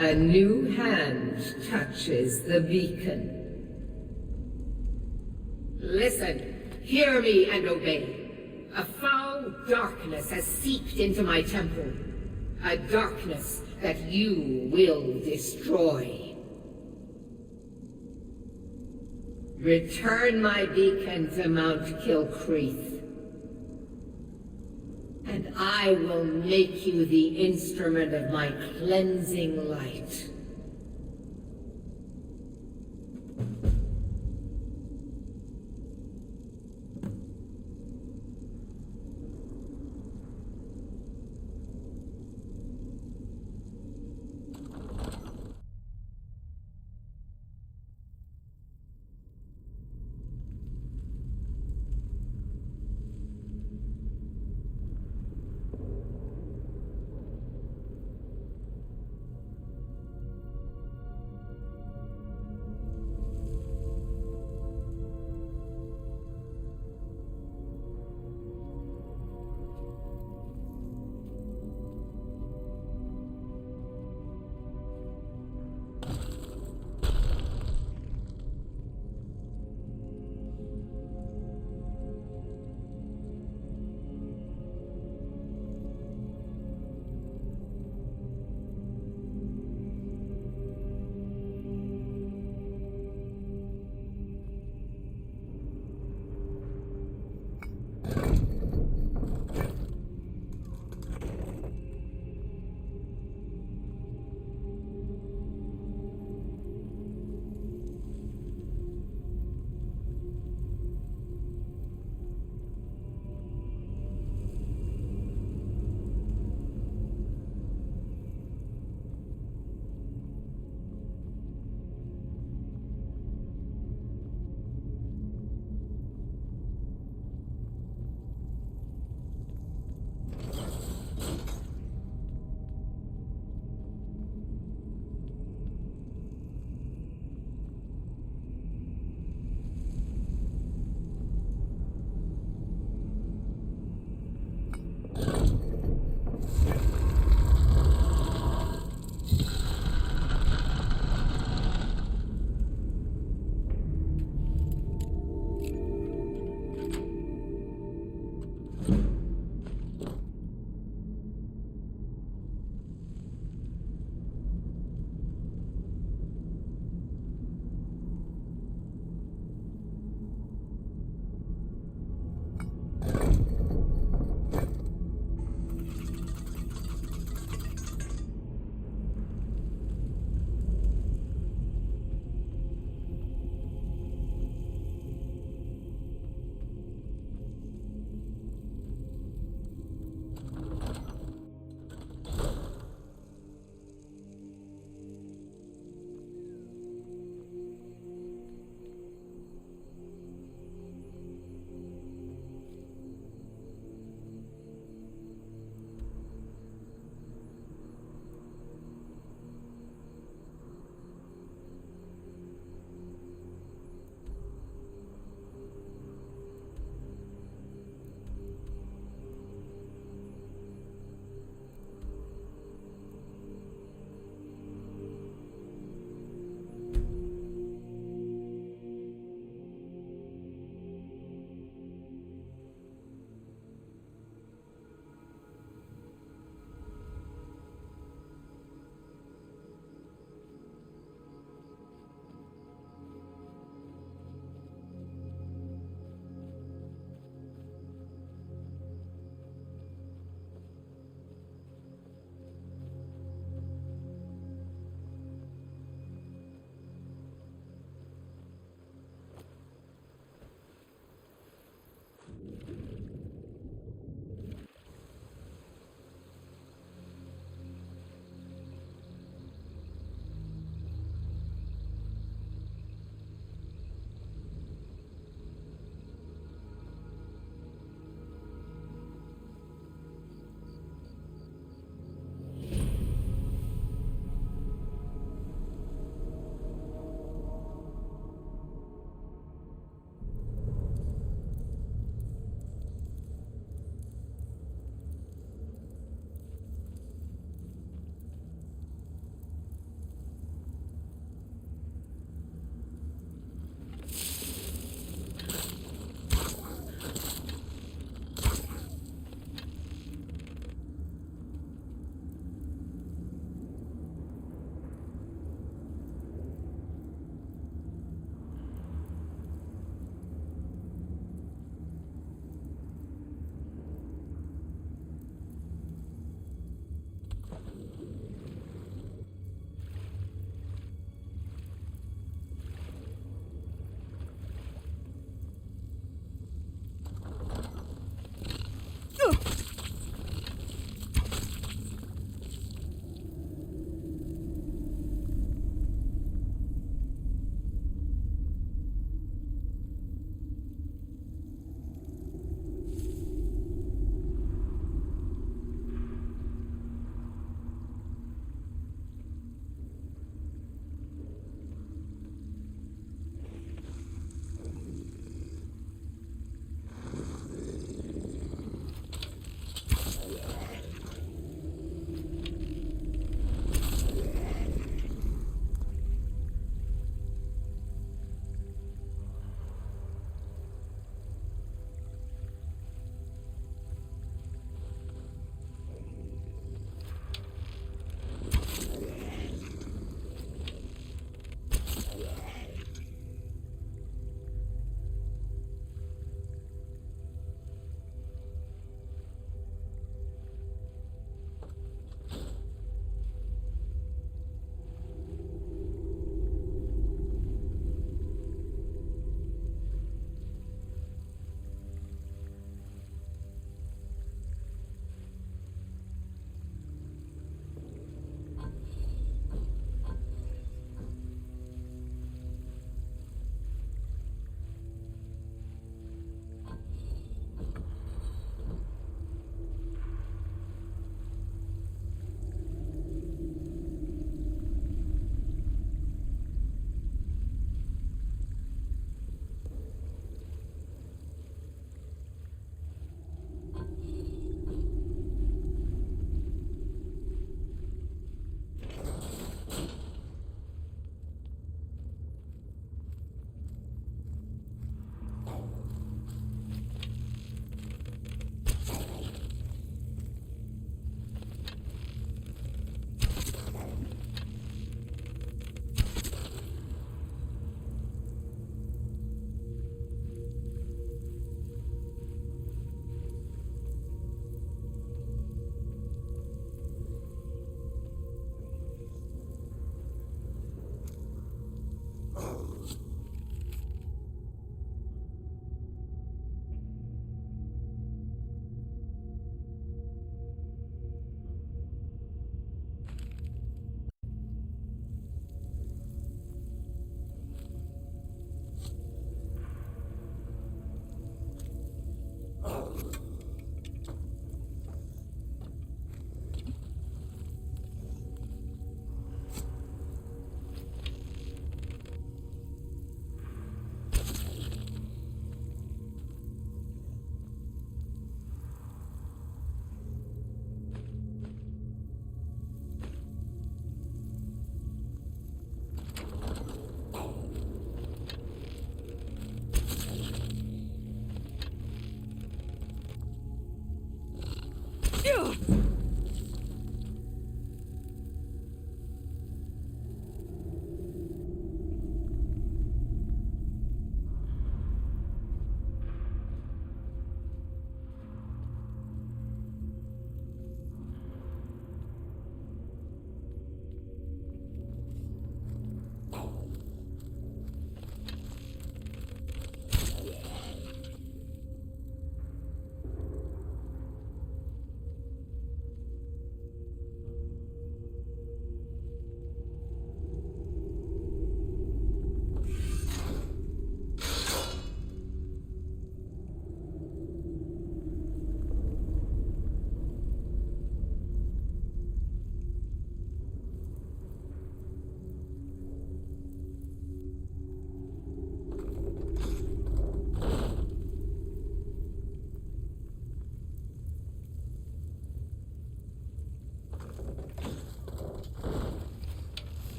A new hand touches the beacon. Listen, hear me and obey. A foul darkness has seeped into my temple. A darkness that you will destroy. Return my beacon to Mount Kilcreath, and I will make you the instrument of my cleansing light.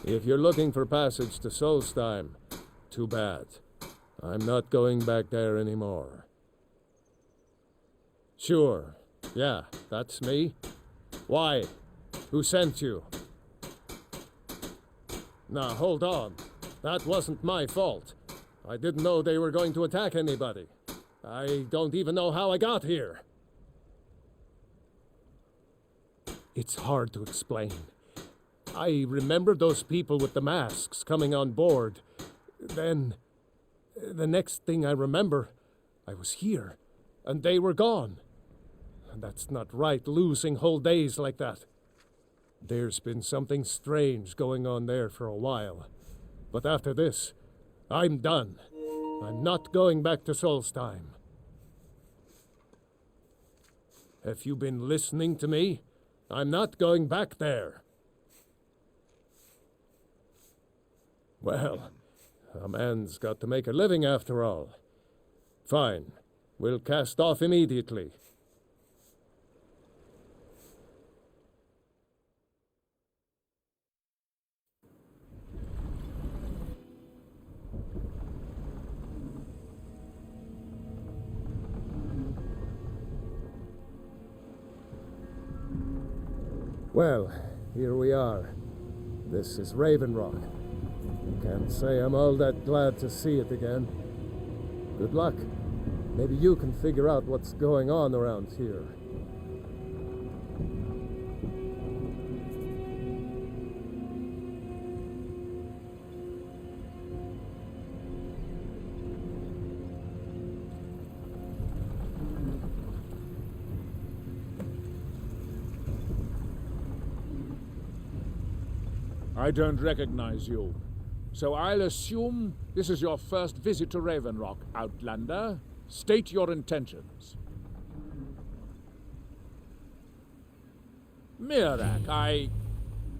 If you're looking for passage to Solstheim, too bad. I'm not going back there anymore. Sure. Yeah, that's me. Why? Who sent you? Now, hold on. That wasn't my fault. I didn't know they were going to attack anybody. I don't even know how I got here. It's hard to explain. I remember those people with the masks coming on board. Then, the next thing I remember, I was here, and they were gone. And that's not right, losing whole days like that. There's been something strange going on there for a while. But after this, I'm done. I'm not going back to Solstheim. Have you been listening to me? I'm not going back there. Well, a man's got to make a living after all. Fine. We'll cast off immediately. Well, here we are. This is Raven Rock. Can't say I'm all that glad to see it again. Good luck. Maybe you can figure out what's going on around here. I don't recognize you. So I'll assume this is your first visit to Raven Rock, Outlander. State your intentions. Mirak,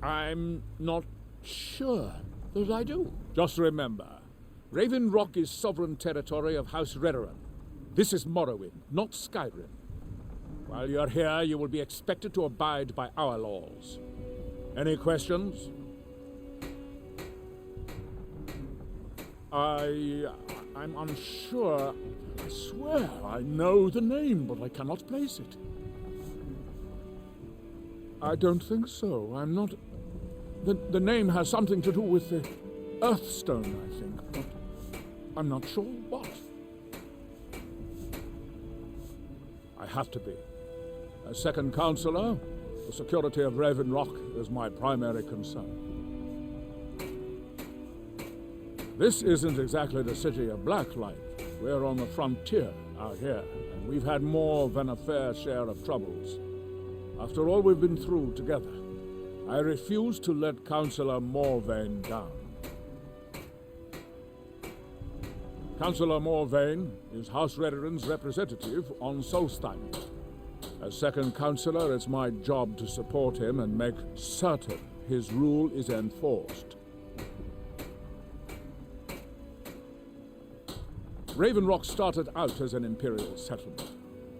I'm not sure that I do. Just remember, Raven Rock is sovereign territory of House Redoran. This is Morrowind, not Skyrim. While you're here, you will be expected to abide by our laws. Any questions? I'm unsure. I swear I know the name, but I cannot place it. I don't think so. I'm not... The name has something to do with the Earthstone, I think, but I'm not sure what. I have to be. As second counselor, the security of Raven Rock is my primary concern. This isn't exactly the city of Blacklight. We're on the frontier out here, and we've had more than a fair share of troubles. After all we've been through together, I refuse to let Councillor Morvain down. Councillor Morvain is House Redoran's representative on Solstheim. As second councillor, it's my job to support him and make certain his rule is enforced. Raven Rock started out as an imperial settlement,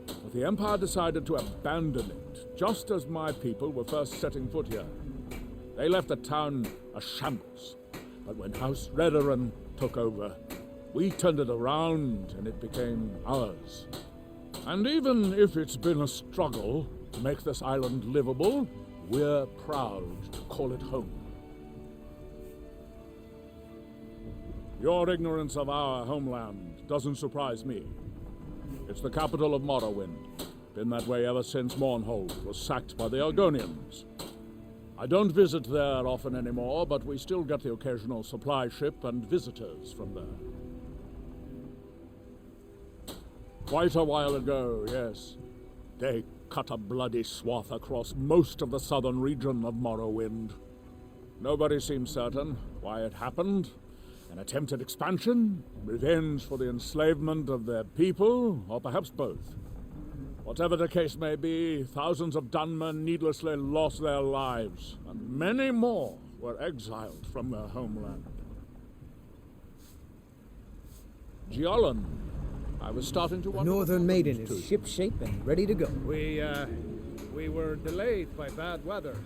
but the Empire decided to abandon it just as my people were first setting foot here. They left the town a shambles, but when House Redoran took over, we turned it around and it became ours. And even if it's been a struggle to make this island livable, we're proud to call it home. Your ignorance of our homeland doesn't surprise me. It's the capital of Morrowind. Been that way ever since Mournhold was sacked by the Argonians. I don't visit there often anymore, but we still get the occasional supply ship and visitors from there. Quite a while ago, yes. They cut a bloody swath across most of the southern region of Morrowind. Nobody seems certain why it happened. An attempted expansion, revenge for the enslavement of their people, or perhaps both. Whatever the case may be, thousands of Dunmen needlessly lost their lives, and many more were exiled from their homeland. Giolan, I was starting to wonder... The Northern Maiden is shipshape and ready to go. We were delayed by bad weather.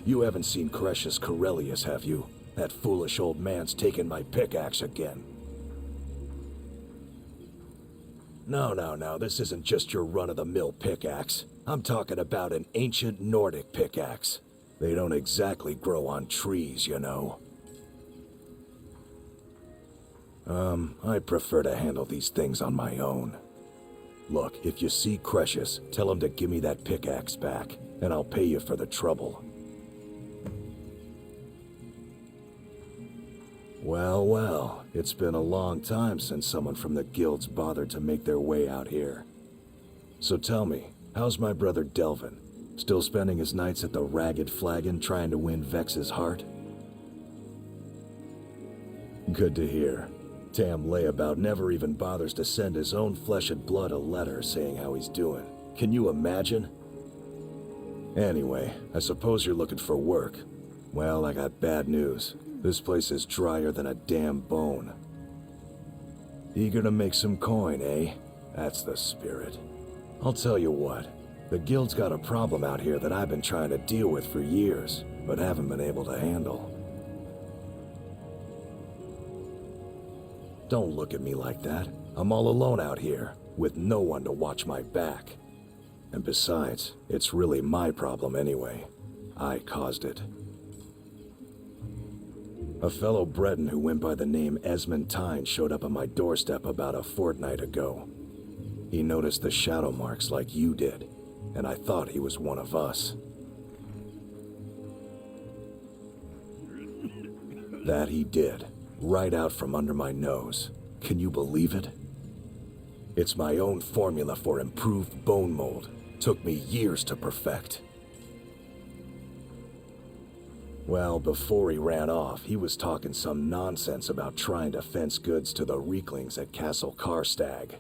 You haven't seen Crescius Corellius, have you? That foolish old man's taken my pickaxe again. No, this isn't just your run-of-the-mill pickaxe. I'm talking about an ancient Nordic pickaxe. They don't exactly grow on trees, you know. I prefer to handle these things on my own. Look, if you see Crescius, tell him to give me that pickaxe back, and I'll pay you for the trouble. Well, it's been a long time since someone from the guilds bothered to make their way out here. So tell me, how's my brother Delvin? Still spending his nights at the Ragged Flagon trying to win Vex's heart? Good to hear. Tam Layabout never even bothers to send his own flesh and blood a letter saying how he's doing. Can you imagine? Anyway, I suppose you're looking for work. Well, I got bad news. This place is drier than a damn bone. Eager to make some coin, eh? That's the spirit. I'll tell you what. The guild's got a problem out here that I've been trying to deal with for years, but haven't been able to handle. Don't look at me like that. I'm all alone out here, with no one to watch my back. And besides, it's really my problem anyway. I caused it. A fellow Breton who went by the name Esmond Tyne showed up on my doorstep about a fortnight ago. He noticed the shadow marks like you did, and I thought he was one of us. That he did. Right out from under my nose. Can you believe it? It's my own formula for improved bone mold. Took me years to perfect. Well, before he ran off, he was talking some nonsense about trying to fence goods to the Reeklings at Castle Karstag.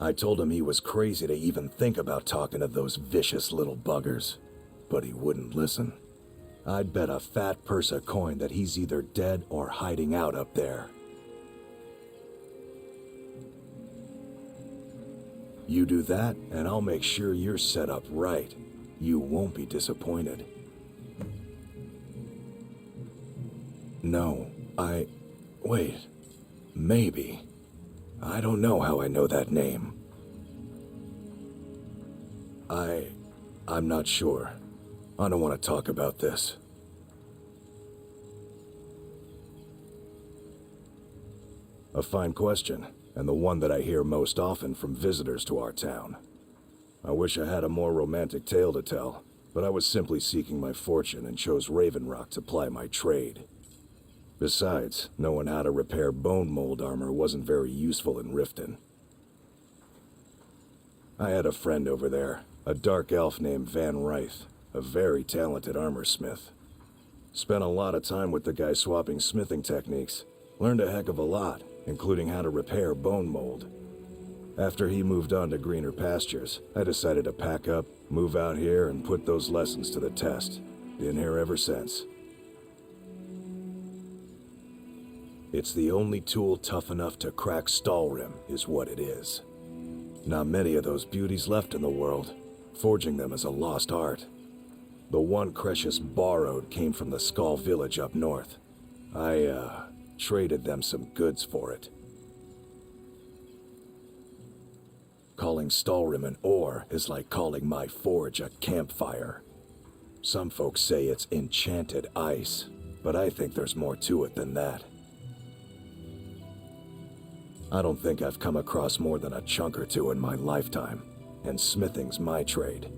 I told him he was crazy to even think about talking to those vicious little buggers, but he wouldn't listen. I'd bet a fat purse of coin that he's either dead or hiding out up there. You do that, and I'll make sure you're set up right. You won't be disappointed. No, wait. Maybe. I don't know how I know that name. I'm not sure. I don't want to talk about this. A fine question, and the one that I hear most often from visitors to our town. I wish I had a more romantic tale to tell, but I was simply seeking my fortune and chose Raven Rock to ply my trade. Besides, knowing how to repair bone mold armor wasn't very useful in Riften. I had a friend over there, a dark elf named Van Ryth, a very talented armorsmith. Spent a lot of time with the guy swapping smithing techniques. Learned a heck of a lot, including how to repair bone mold. After he moved on to greener pastures, I decided to pack up, move out here, and put those lessons to the test. Been here ever since. It's the only tool tough enough to crack Stalrim, is what it is. Not many of those beauties left in the world. Forging them is a lost art. The one Crescius borrowed came from the Skull village up north. I, traded them some goods for it. Calling Stalrim an ore is like calling my forge a campfire. Some folks say it's enchanted ice, but I think there's more to it than that. I don't think I've come across more than a chunk or two in my lifetime, and smithing's my trade.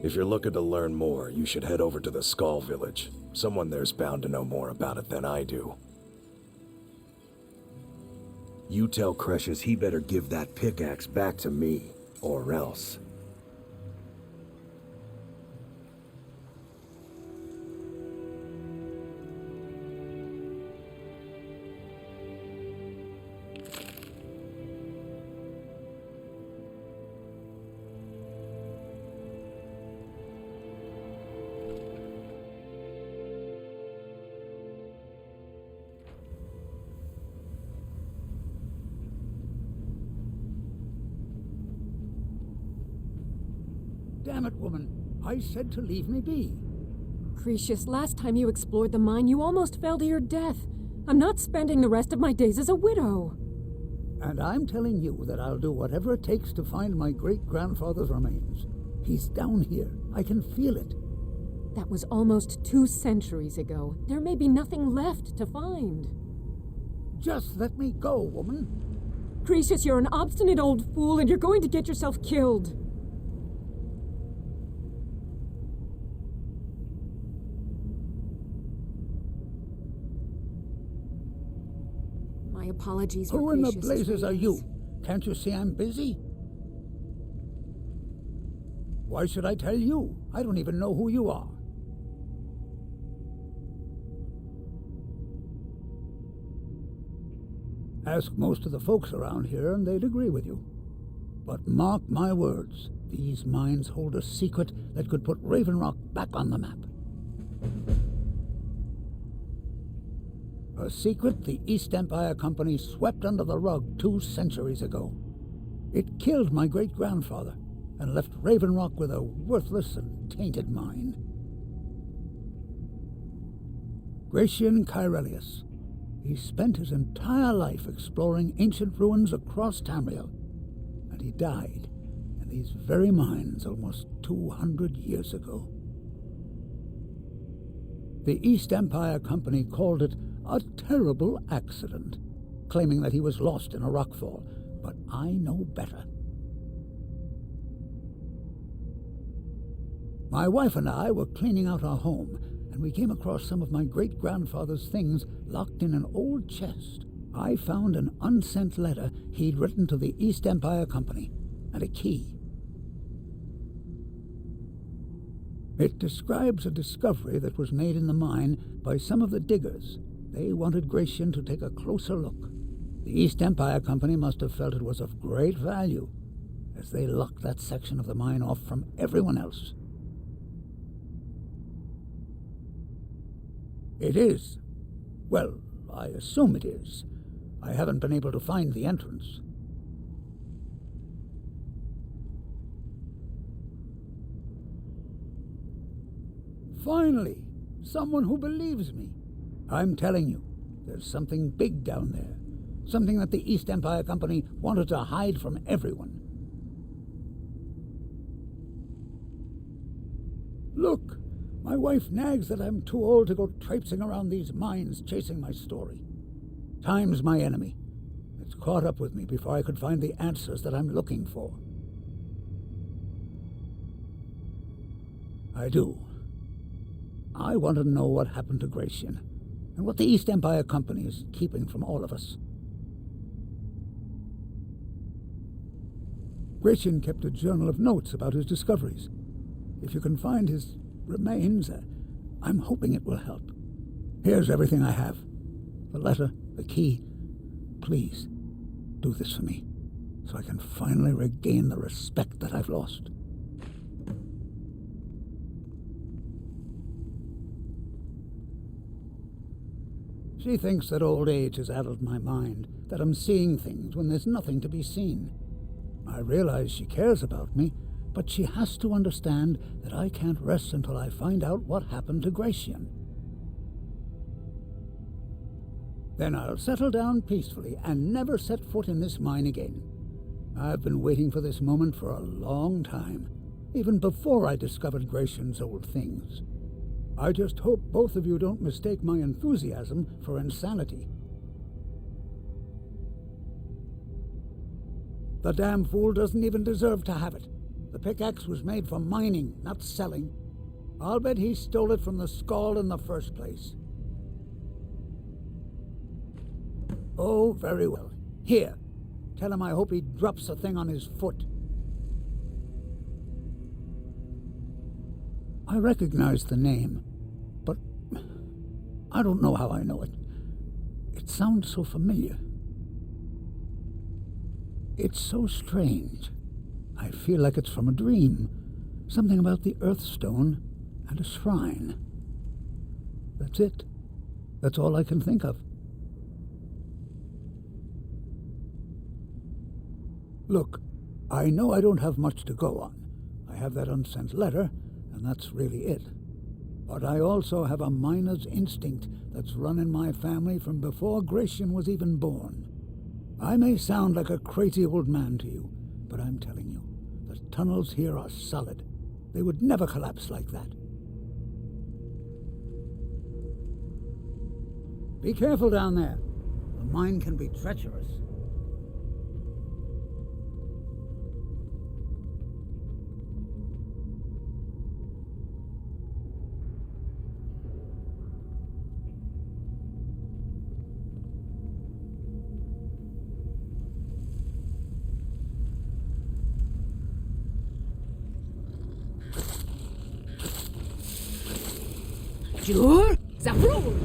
If you're looking to learn more, you should head over to the Skull village. Someone there's bound to know more about it than I do. You tell Crescius he better give that pickaxe back to me, or else. Damn it, woman. I said to leave me be. Cretius, last time you explored the mine, you almost fell to your death. I'm not spending the rest of my days as a widow. And I'm telling you that I'll do whatever it takes to find my great-grandfather's remains. He's down here. I can feel it. That was almost 2 centuries ago. There may be nothing left to find. Just let me go, woman. Cretius, you're an obstinate old fool, and you're going to get yourself killed. My apologies for Who in the Cretius' blazes are you? dreams. Can't you see I'm busy? Why should I tell you? I don't even know who you are. Ask most of the folks around here and they'd agree with you. But mark my words, these mines hold a secret that could put Raven Rock back on the map. A secret the East Empire Company swept under the rug 2 centuries ago. It killed my great-grandfather and left Raven Rock with a worthless and tainted mine. Gratian Kyrelius. He spent his entire life exploring ancient ruins across Tamriel, and he died in these very mines almost 200 years ago. The East Empire Company called it a terrible accident, claiming that he was lost in a rockfall, but I know better. My wife and I were cleaning out our home, and we came across some of my great-grandfather's things locked in an old chest. I found an unsent letter he'd written to the East Empire Company, and a key. It describes a discovery that was made in the mine by some of the diggers. They wanted Gratian to take a closer look. The East Empire Company must have felt it was of great value, as they locked that section of the mine off from everyone else. It is. Well, I assume it is. I haven't been able to find the entrance. Finally, someone who believes me. I'm telling you, there's something big down there. Something that the East Empire Company wanted to hide from everyone. Look! My wife nags that I'm too old to go traipsing around these mines chasing my story. Time's my enemy. It's caught up with me before I could find the answers that I'm looking for. I do. I want to know what happened to Gratian, and what the East Empire Company is keeping from all of us. Gratian kept a journal of notes about his discoveries. If you can find his remains, I'm hoping it will help. Here's everything I have. The letter, the key. Please, do this for me, so I can finally regain the respect that I've lost. She thinks that old age has addled my mind, that I'm seeing things when there's nothing to be seen. I realize she cares about me, but she has to understand that I can't rest until I find out what happened to Gratian. Then I'll settle down peacefully and never set foot in this mine again. I've been waiting for this moment for a long time, even before I discovered Gratian's old things. I just hope both of you don't mistake my enthusiasm for insanity. The damn fool doesn't even deserve to have it. The pickaxe was made for mining, not selling. I'll bet he stole it from the Skald in the first place. Oh, very well. Here, tell him I hope he drops the thing on his foot. I recognize the name, but I don't know how I know it. It sounds so familiar. It's so strange. I feel like it's from a dream. Something about the Earthstone and a shrine. That's it. That's all I can think of. Look, I know I don't have much to go on. I have that unsent letter, and that's really it. But I also have a miner's instinct that's run in my family from before Gratian was even born. I may sound like a crazy old man to you, but I'm telling you, the tunnels here are solid. They would never collapse like that. Be careful down there. The mine can be treacherous. Jur? Zabrul!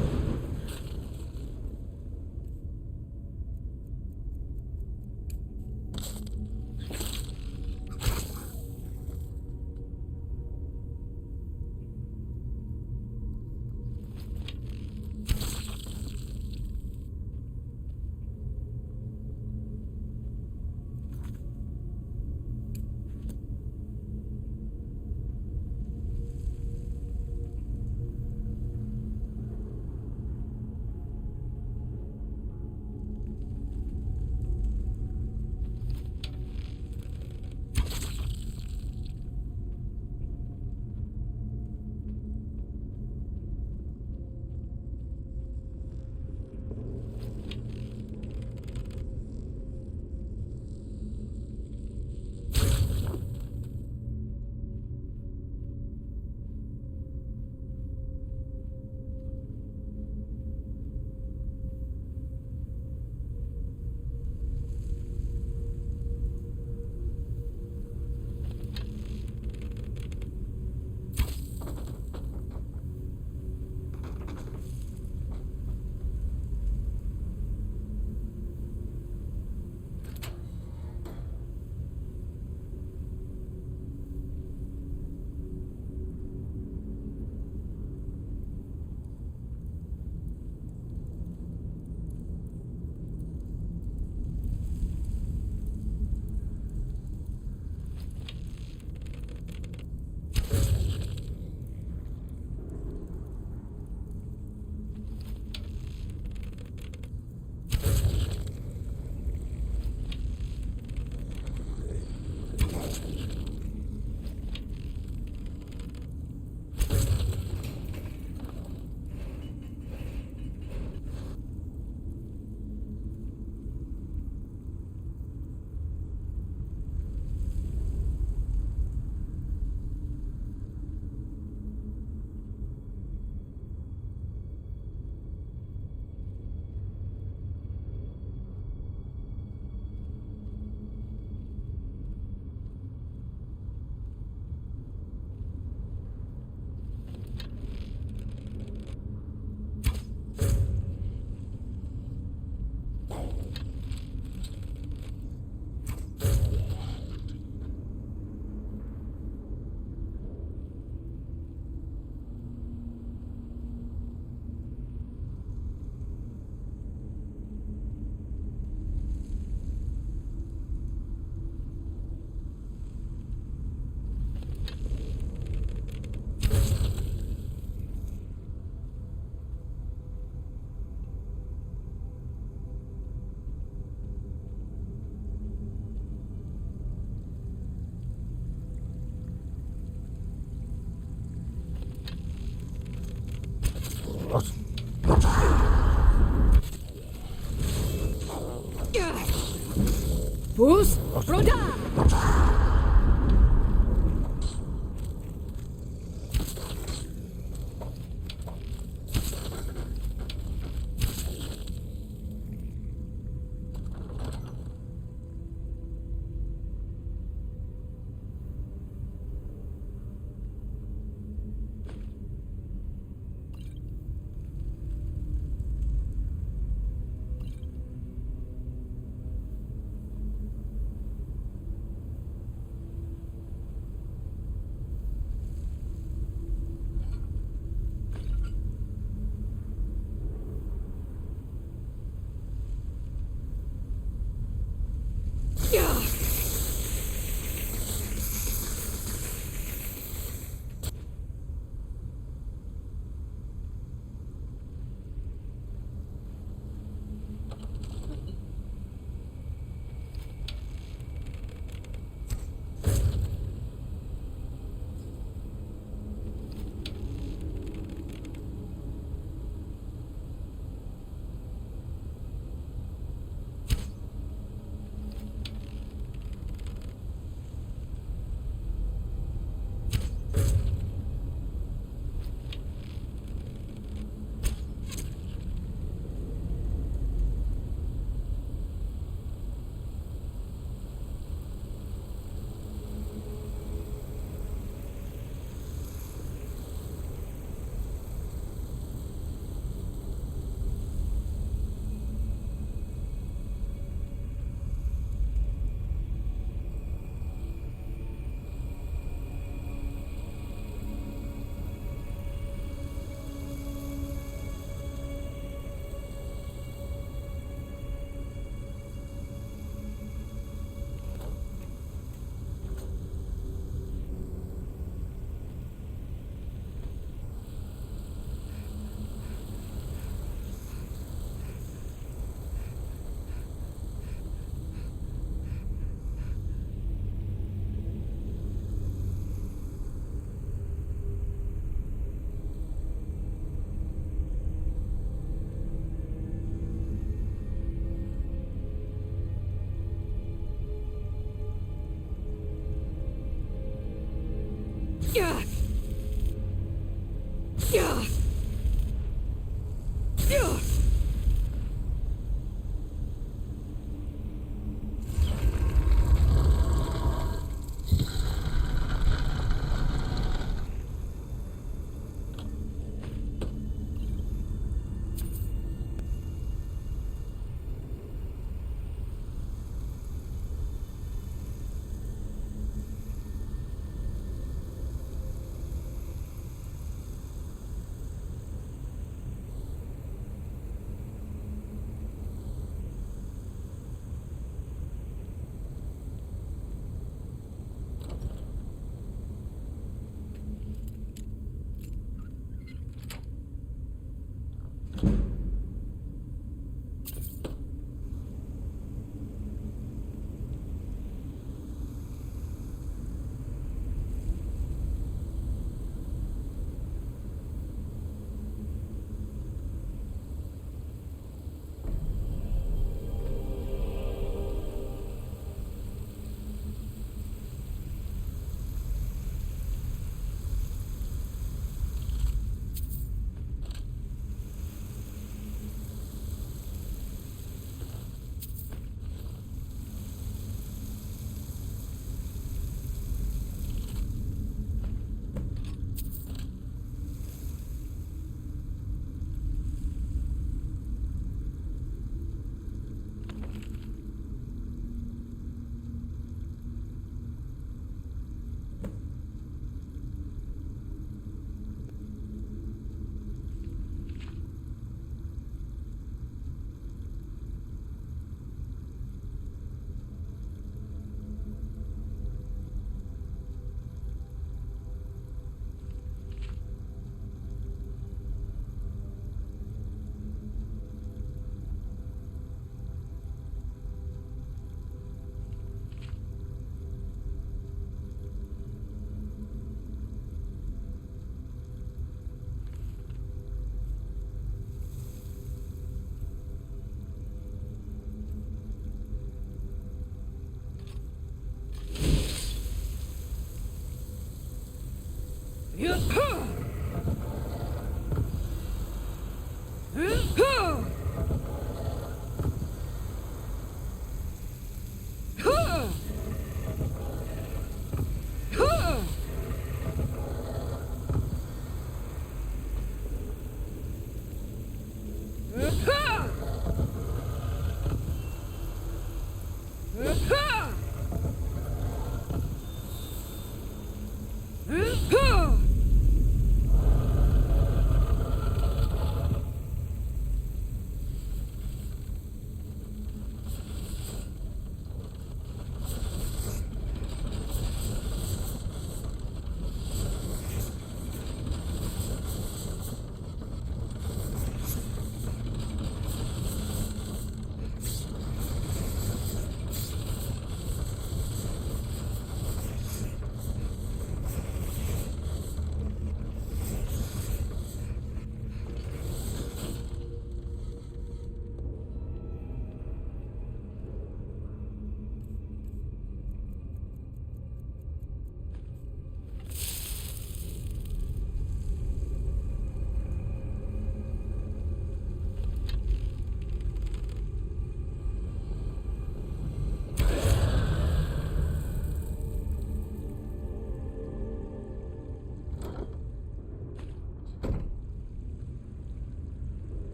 Bus, roda!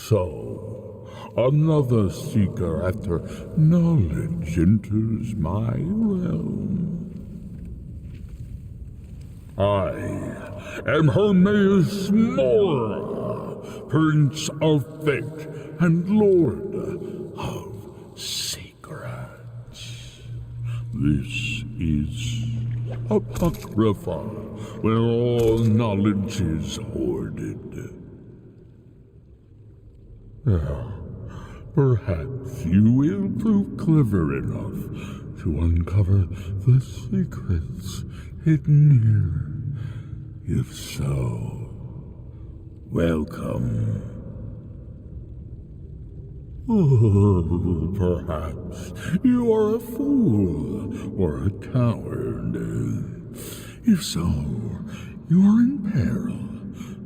So, another seeker after knowledge enters my realm. I am Hermaeus Mora, Prince of Fate and Lord of Secrets. This is Apocrypha, where all knowledge is hoarded. Perhaps you will prove clever enough to uncover the secrets hidden here. If so, welcome. Oh, perhaps you are a fool or a coward. If so, you are in peril.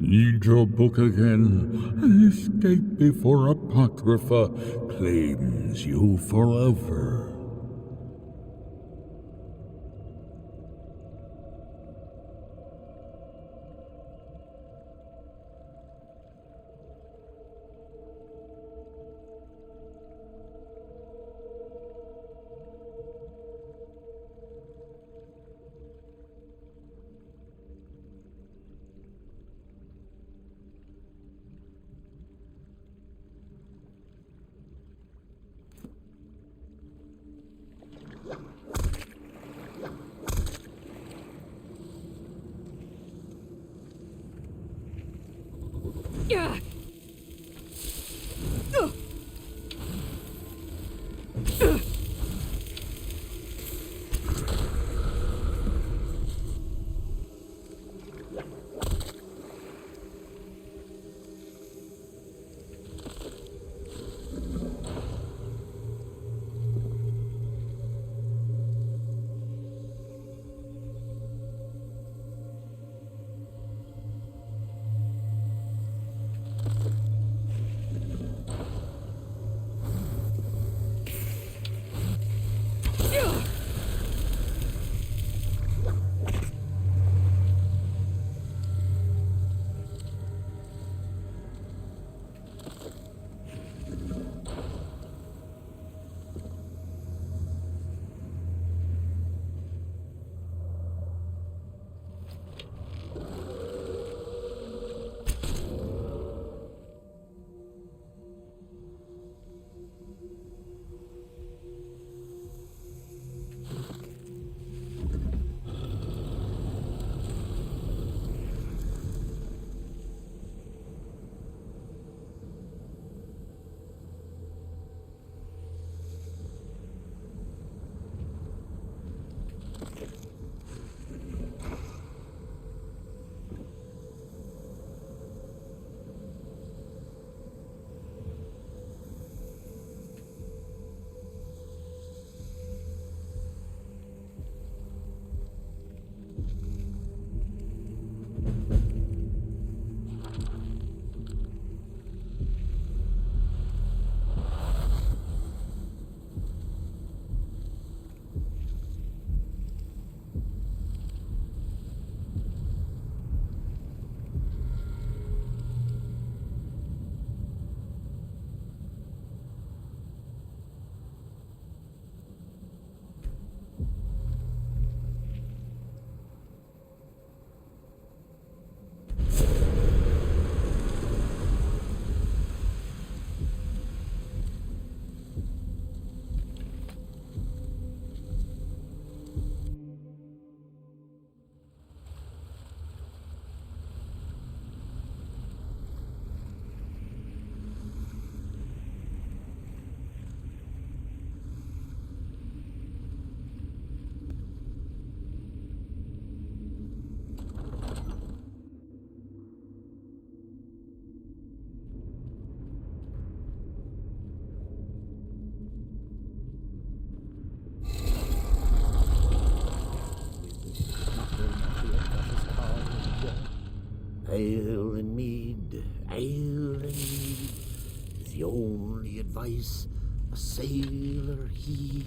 Read your book again and escape before Apocrypha claims you forever. Yeah. Ale and mead, ale and mead is the only advice a sailor heeds.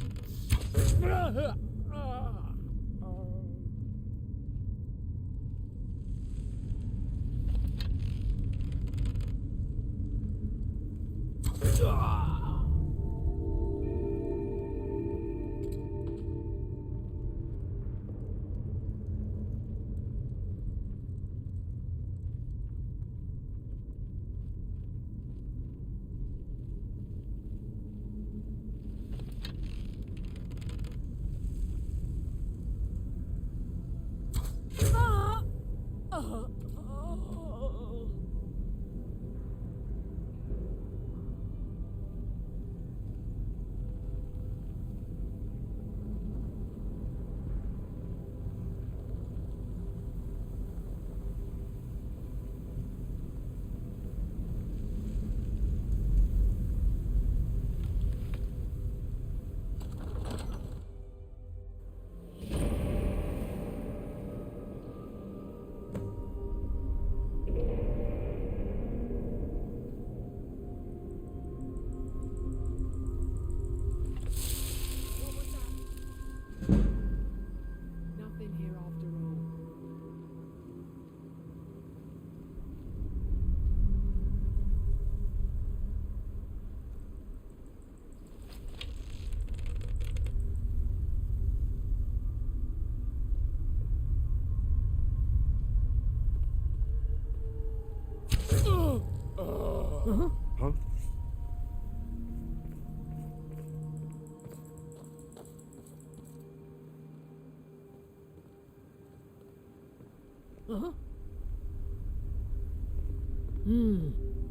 Huh?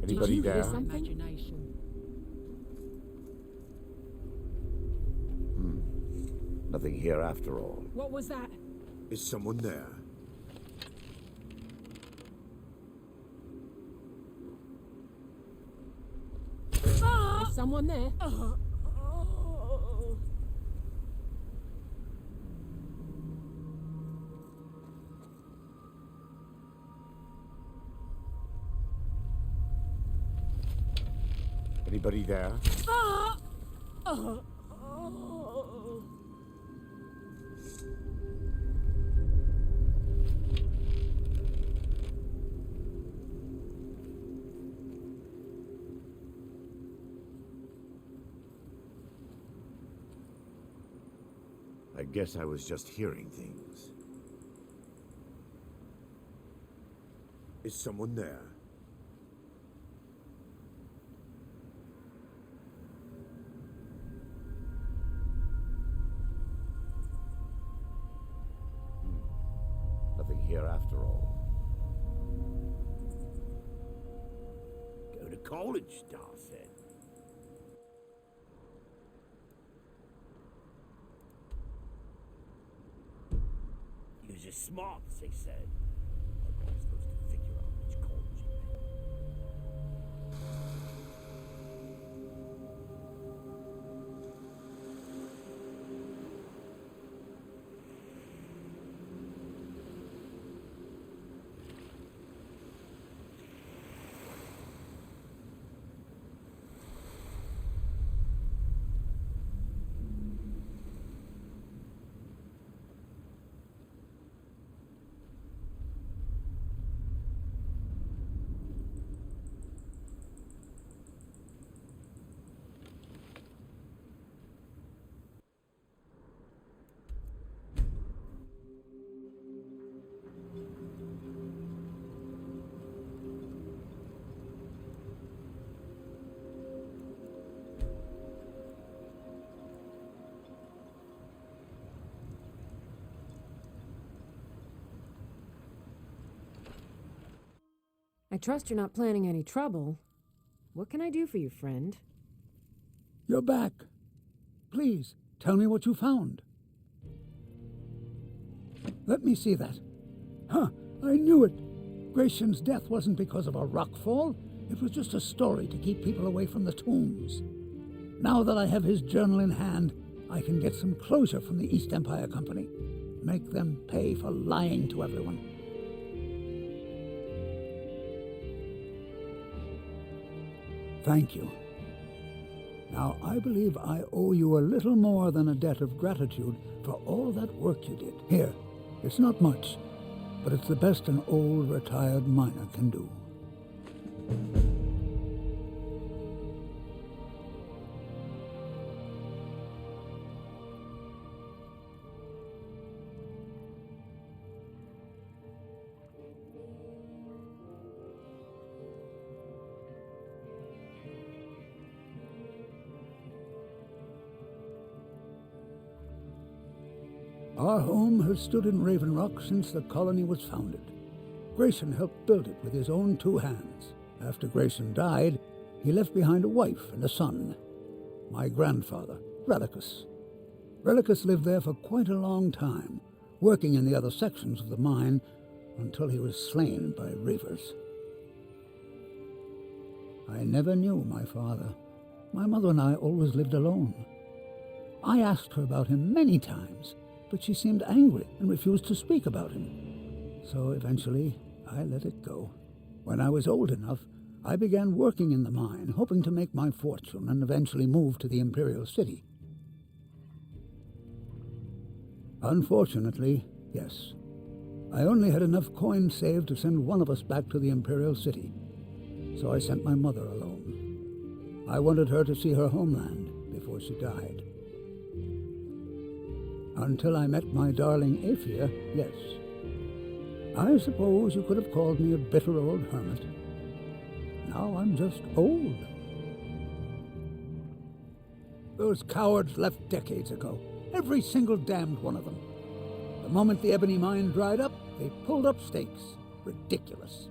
Anybody there? Imagination. Nothing here after all. What was that? Is someone there? Is someone there? Anybody there? I guess I was just hearing things. Is someone there? Nothing here after all. Go to college, Star said. Use your smarts, they said. I'm not supposed to figure out which college you meant. I trust you're not planning any trouble. What can I do for you, friend? You're back. Please, tell me what you found. Let me see that. Huh, I knew it. Gratian's death wasn't because of a rock fall. It was just a story to keep people away from the tombs. Now that I have his journal in hand, I can get some closure from the East Empire Company. Make them pay for lying to everyone. Thank you. Now, I believe I owe you a little more than a debt of gratitude for all that work you did. Here, it's not much, but it's the best an old retired miner can do. Our home has stood in Raven Rock since the colony was founded. Grayson helped build it with his own two hands. After Grayson died, he left behind a wife and a son. My grandfather, Relicus. Relicus lived there for quite a long time, working in the other sections of the mine until he was slain by reavers. I never knew my father. My mother and I always lived alone. I asked her about him many times, but she seemed angry and refused to speak about him. So eventually, I let it go. When I was old enough, I began working in the mine, hoping to make my fortune and eventually move to the Imperial City. Unfortunately, yes. I only had enough coins saved to send one of us back to the Imperial City. So I sent my mother alone. I wanted her to see her homeland before she died. Until I met my darling Aphia, yes. I suppose you could have called me a bitter old hermit. Now I'm just old. Those cowards left decades ago. Every single damned one of them. The moment the ebony mine dried up, they pulled up stakes. Ridiculous.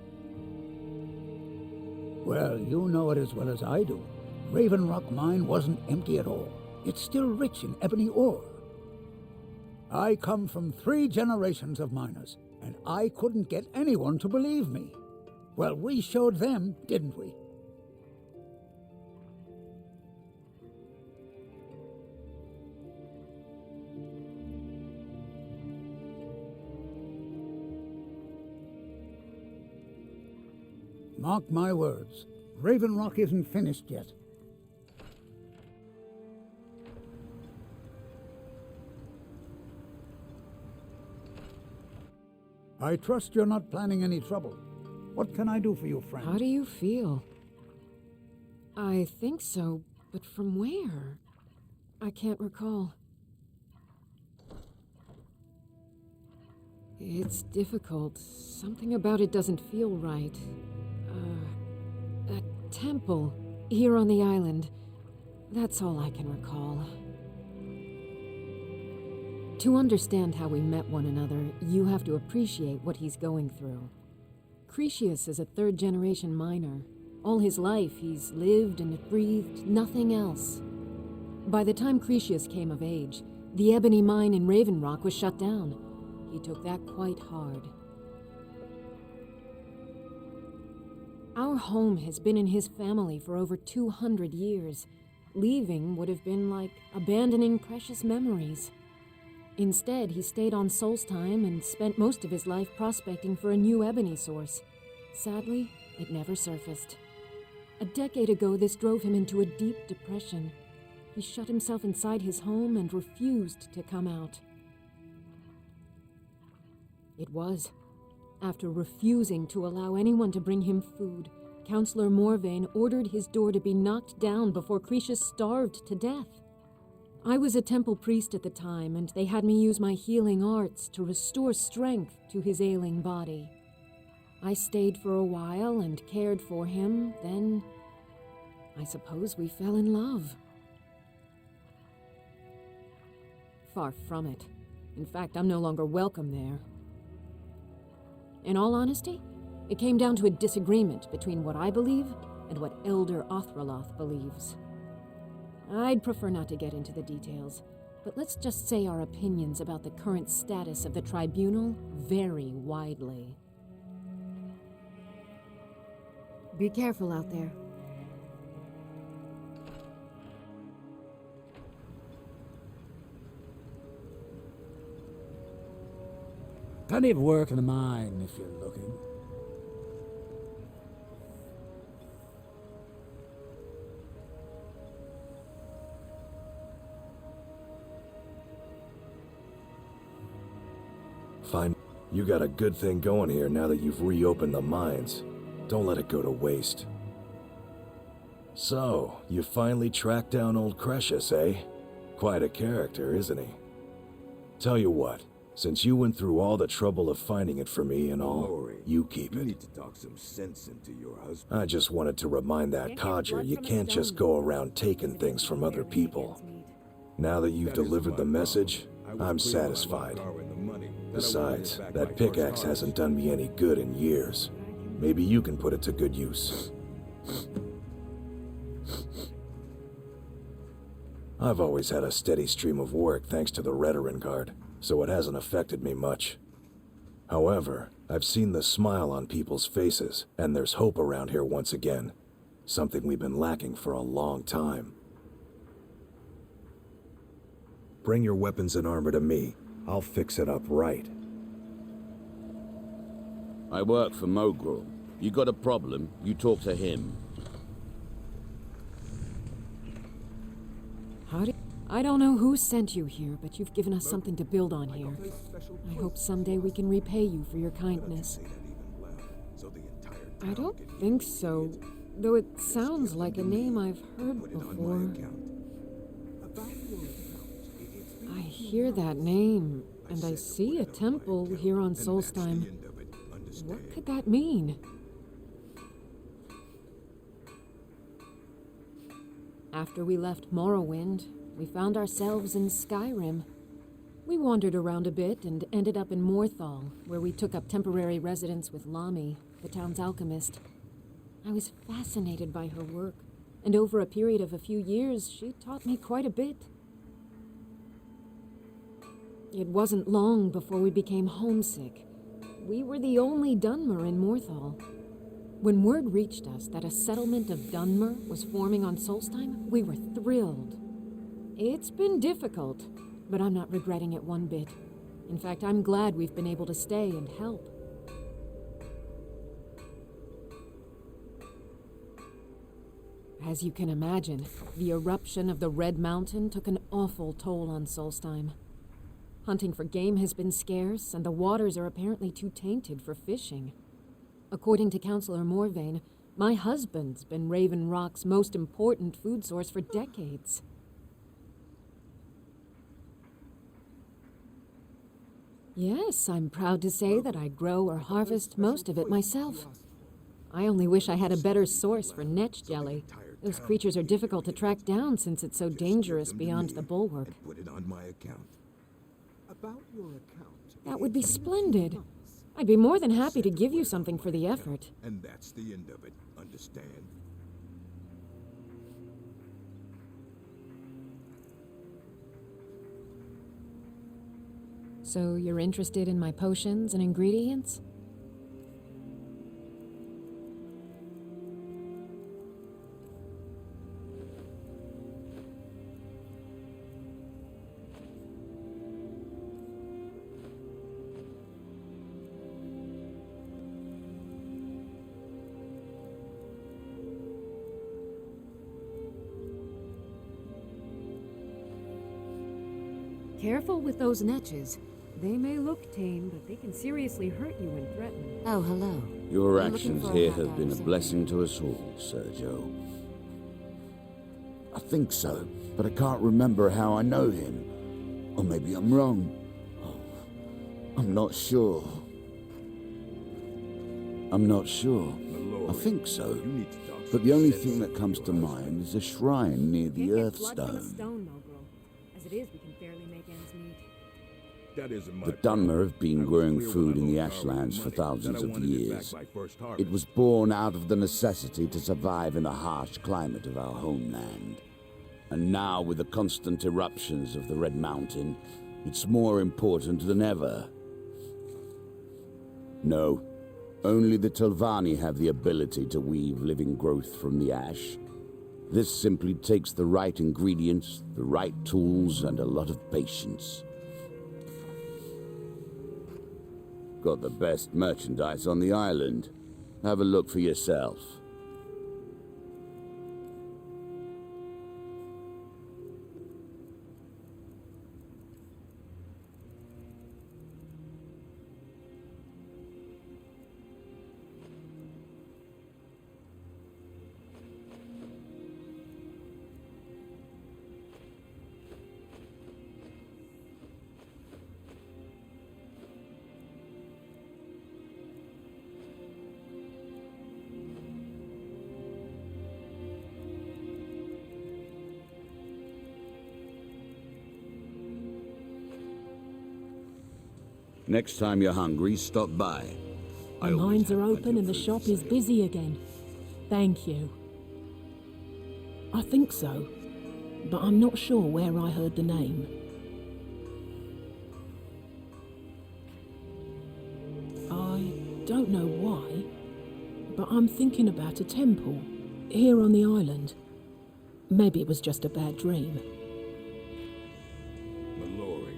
Well, you know it as well as I do. Raven Rock Mine wasn't empty at all. It's still rich in ebony ore. I come from 3 generations of miners, and I couldn't get anyone to believe me. Well, we showed them, didn't we? Mark my words, Raven Rock isn't finished yet. I trust you're not planning any trouble. What can I do for you, friend? How do you feel? I think so, but from where? I can't recall. It's difficult. Something about it doesn't feel right. A temple here on the island. That's all I can recall. To understand how we met one another, you have to appreciate what he's going through. Cretius is a 3rd-generation miner. All his life, he's lived and breathed nothing else. By the time Cretius came of age, the ebony mine in Raven Rock was shut down. He took that quite hard. Our home has been in his family for over 200 years. Leaving would have been like abandoning precious memories. Instead, he stayed on Solstheim and spent most of his life prospecting for a new ebony source. Sadly, it never surfaced. A decade ago, this drove him into a deep depression. He shut himself inside his home and refused to come out. It was after refusing to allow anyone to bring him food, Counselor Morvain ordered his door to be knocked down before Cretius starved to death. I was a temple priest at the time, and they had me use my healing arts to restore strength to his ailing body. I stayed for a while and cared for him, then I suppose we fell in love. Far from it. In fact, I'm no longer welcome there. In all honesty, it came down to a disagreement between what I believe and what Elder Othraloth believes. I'd prefer not to get into the details, but let's just say our opinions about the current status of the tribunal vary widely. Be careful out there. Plenty of work in the mine if you're looking. Fine. You got a good thing going here now that you've reopened the mines. Don't let it go to waste. So, you finally tracked down old Cretius, eh? Quite a character, isn't he? Tell you what, since you went through all the trouble of finding it for me and all, you keep it. You need to talk some sense into your husband. I just wanted to remind that codger you can't just go around taking things from other people. Now that you've delivered the message, I'm satisfied. Besides, that pickaxe hasn't done me any good in years. Maybe you can put it to good use. I've always had a steady stream of work thanks to the Redoran Guard, so it hasn't affected me much. However, I've seen the smile on people's faces, and there's hope around here once again. Something we've been lacking for a long time. Bring your weapons and armor to me. I'll fix it up right. I work for Mogrul. You got a problem, you talk to him. I don't know who sent you here, but you've given us something to build on here. I hope someday we can repay you for your kindness. I don't think so, though it sounds like a name I've heard before. I hear that name, and I see a temple here on Solstheim. What could that mean? After we left Morrowind, we found ourselves in Skyrim. We wandered around a bit and ended up in Morthal, where we took up temporary residence with Lami, the town's alchemist. I was fascinated by her work, and over a period of a few years, she taught me quite a bit. It wasn't long before we became homesick. We were the only Dunmer in Morthal. When word reached us that a settlement of Dunmer was forming on Solstheim, we were thrilled. It's been difficult, but I'm not regretting it one bit. In fact, I'm glad we've been able to stay and help. As you can imagine, the eruption of the Red Mountain took an awful toll on Solstheim. Hunting for game has been scarce, and the waters are apparently too tainted for fishing. According to Councillor Morvain, my husband's been Raven Rock's most important food source for decades. Yes, I'm proud to say that I grow or harvest most of it myself. I only wish I had a better source for netch jelly. Those creatures are difficult to track down since it's so dangerous beyond the bulwark. Put it on my account. About your account. That would be splendid. I'd be more than happy to give you something for the effort. And that's the end of it. Understand? So you're interested in my potions and ingredients? Careful with those netches. They may look tame, but they can seriously hurt you when threatened. Oh, hello. Your I'm actions looking for a here hat have been a accent. blessing to us all, Sergio. I think so, but I can't remember how I know him. Or maybe I'm wrong. Oh, I'm not sure. I think so. But the only thing that comes to mind is a shrine near the Can't get blood from a Earthstone. stone, Mogrel. As it is, we can barely make ends meet. That isn't my The problem. Dunmer have been I was growing clear food when I in the loaned Carl Ashlands the for money, thousands that I of wanted it back years. by first It harvest. was born out of the necessity to survive in the harsh climate of our homeland. And now, with the constant eruptions of the Red Mountain, it's more important than ever. No, only the Telvanni have the ability to weave living growth from the ash. This simply takes the right ingredients, the right tools, and a lot of patience. Got the best merchandise on the island. Have a look for yourself. Next time you're hungry, stop by. The mines are open and the shop is busy again. Thank you. I think so, but I'm not sure where I heard the name. I don't know why, but I'm thinking about a temple here on the island. Maybe it was just a bad dream. Mallory,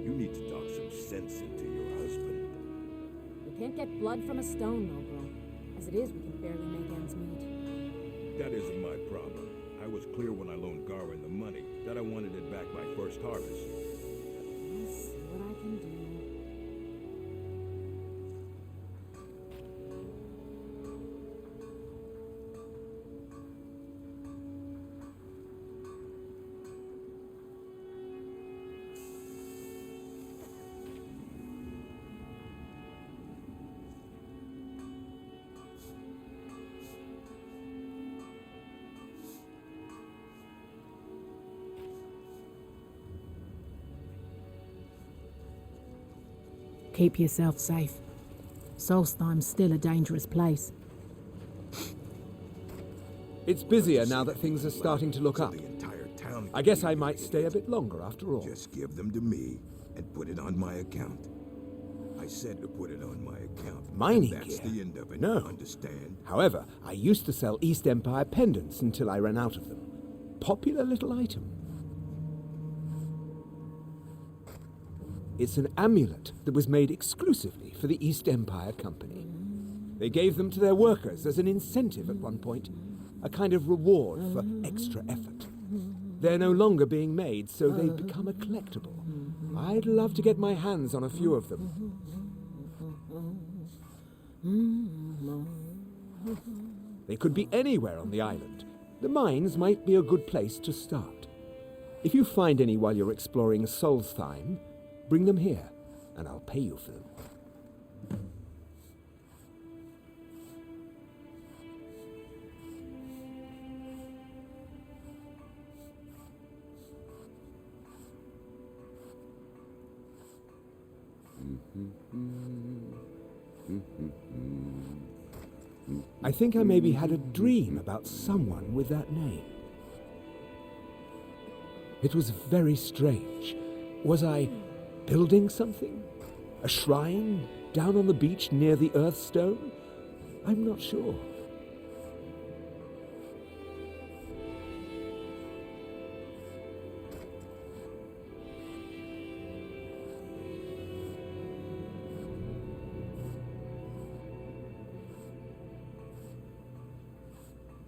you need to talk some sense into your husband. We can't get blood from a stone, Mogrel. As it is, we can barely make ends meet. That isn't my problem. I was clear when I loaned Garwin the money that I wanted it back by first harvest. I'll see what I can do. Keep yourself safe. Solstheim's still a dangerous place. It's busier now that things are starting to look up. The entire town. I guess I might stay a bit longer after all. Just give them to me and put it on my account. I said to put it on my account. Mining and that's gear? the end of it. No. Understand? However, I used to sell East Empire pendants until I ran out of them. Popular little item. It's an amulet that was made exclusively for the East Empire Company. They gave them to their workers as an incentive at one point, a kind of reward for extra effort. They're no longer being made, so they've become a collectible. I'd love to get my hands on a few of them. They could be anywhere on the island. The mines might be a good place to start. If you find any while you're exploring Solstheim, bring them here, and I'll pay you for them. I think I maybe had a dream about someone with that name. It was very strange. Was I building something? A shrine down on the beach near the Earthstone? I'm not sure.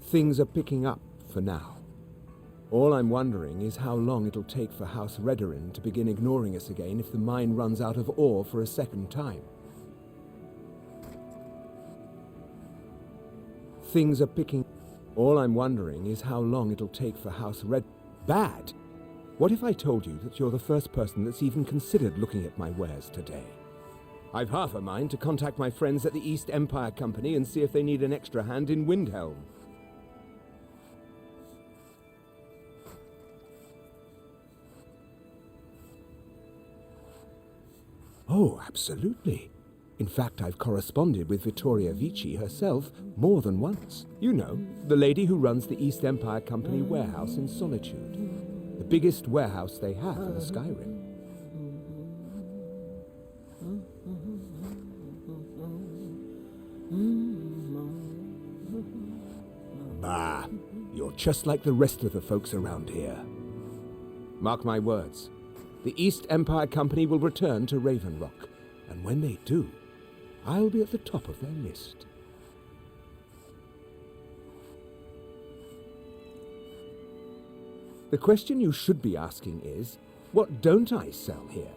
Things are picking up for now. All I'm wondering is how long it'll take for House Redorin to begin ignoring us again if the mine runs out of ore for a second time. Things are picking... All I'm wondering is how long it'll take for House Red... Bad? What if I told you that you're the first person that's even considered looking at my wares today? I've half a mind to contact my friends at the East Empire Company and see if they need an extra hand in Windhelm. Oh, absolutely. In fact, I've corresponded with Vittoria Vici herself more than once. You know, the lady who runs the East Empire Company warehouse in Solitude. The biggest warehouse they have in Skyrim. Bah, you're just like the rest of the folks around here. Mark my words. The East Empire Company will return to Raven Rock, and when they do, I'll be at the top of their list. The question you should be asking is, what don't I sell here?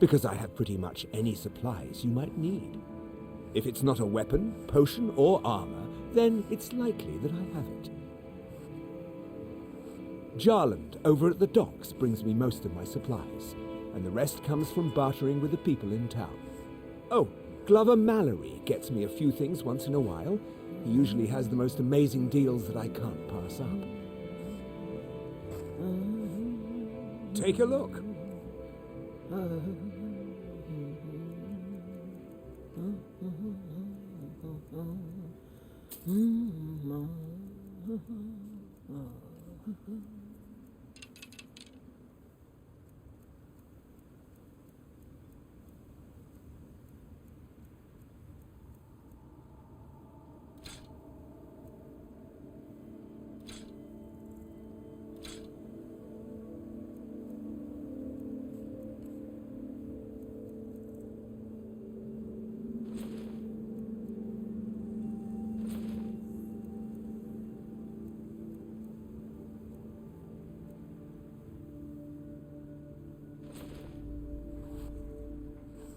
Because I have pretty much any supplies you might need. If it's not a weapon, potion, or armor, then it's likely that I have it. Jarland, over at the docks, brings me most of my supplies, and the rest comes from bartering with the people in town. Oh, Glover Mallory gets me a few things once in a while. He usually has the most amazing deals that I can't pass up. Take a look.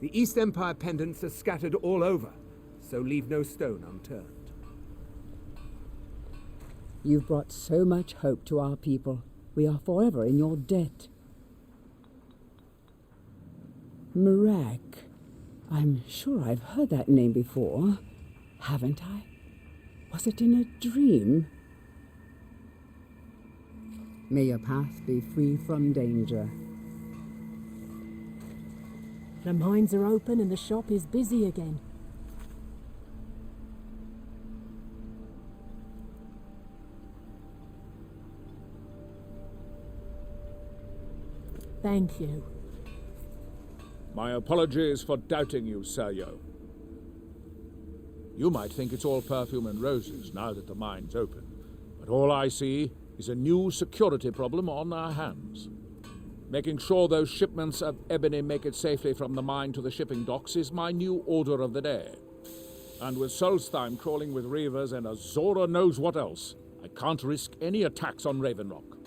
The East Empire pendants are scattered all over, so leave no stone unturned. You've brought so much hope to our people. We are forever in your debt. Mirak. I'm sure I've heard that name before, haven't I? Was it in a dream? May your path be free from danger. The mines are open and the shop is busy again. Thank you. My apologies for doubting you, Seryo. You might think it's all perfume and roses now that the mine's open, but all I see is a new security problem on our hands. Making sure those shipments of ebony make it safely from the mine to the shipping docks is my new order of the day. And with Solstheim crawling with reavers and Azora knows what else, I can't risk any attacks on Raven Rock.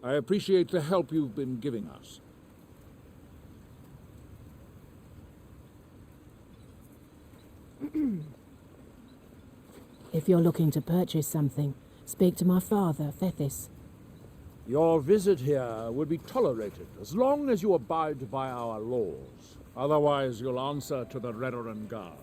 I appreciate the help you've been giving us. If you're looking to purchase something, speak to my father, Thethys. Your visit here would be tolerated as long as you abide by our laws. Otherwise, you'll answer to the Redoran Guard.